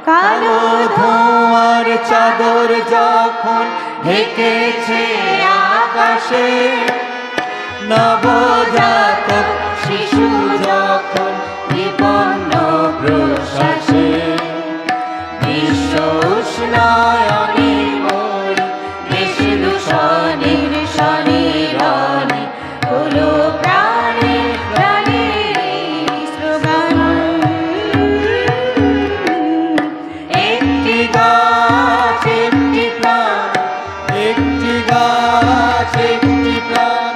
কালো ধোঁয়ার চাদর যখন ঢেকেছে আকাশে, নবজাতক শিশু যখন বিপন্ন প্রশ্বাসে, বিশ্ব উষ্ণায়নে মরি দেশ দূষণের শনিরণে হলো প্রাণে প্রাণে স্লোগান। একটি গাছ একটি প্রাণ, একটি গাছ একটি প্রাণ,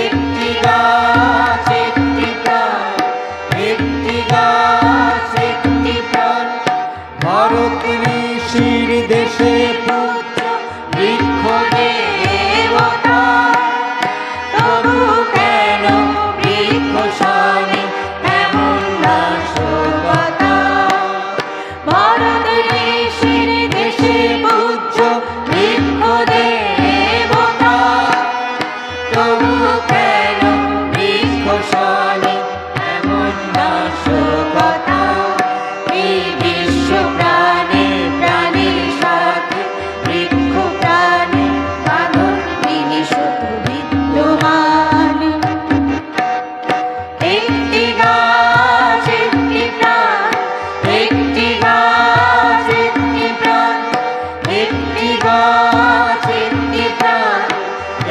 একটি গাছ একটি প্রাণ, একটি গাছ একটি প্রাণ। ভারত ঋষির দেশে পুত্র বৃক্ষ দেবতা, তবু কেন বৃক্ষ শোনে এমন নাশকতা। ভারত ঋষির দেশে পূজ্য বৃক্ষ দেবতা, তবু কেন বৃক্ষ শোনে এমন নাশকতা। এই বিশ্ব প্রাণে প্রাণের সাথে বৃক্ষ প্রাণে বাঁধন বিনিশত বিদ্যমান। একটি গাছ একটি প্রাণ, একটি গাছ একটি প্রাণ, একটি গাছ একটি প্রাণ,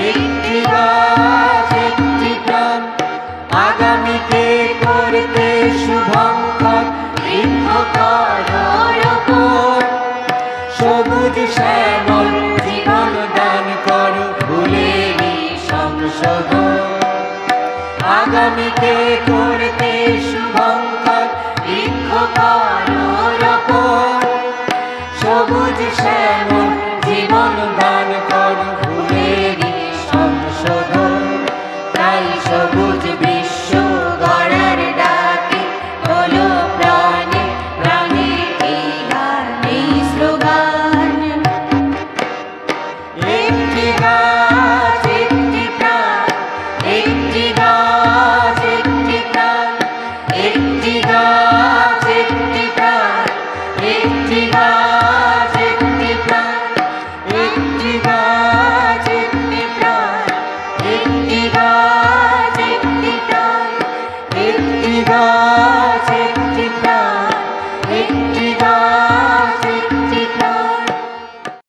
একটি গাছ একটি প্রাণ। আগামীকে করতে শুভঙ্কর বৃক্ষ করোপণ, সবুজ শ্যামল জীবন দান করো ভুলেনি সংশোধন। আগামীকে